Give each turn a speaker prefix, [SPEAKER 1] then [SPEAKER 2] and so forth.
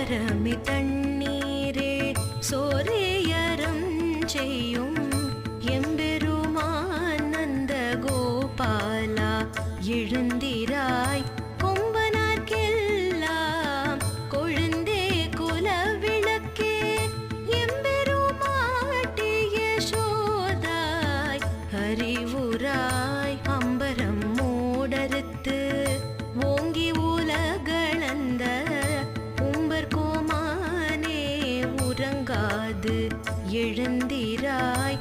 [SPEAKER 1] சோரமி தண்ணீரே சோரேயரம் செய்யும் எம்பெருமான் நந்த கோபாலா எழுந்திராய் கொம்பனார்க்கெல்லாம் கொழுந்தே குலவிளக்கே எம்பெருமாட்டிய சோதாய் அறிவுராய் அம்பரம் மூடறுத்து ஓங்கி உலகளந்த உம்பர் கோமானே உறங்காது எழுந்திராய்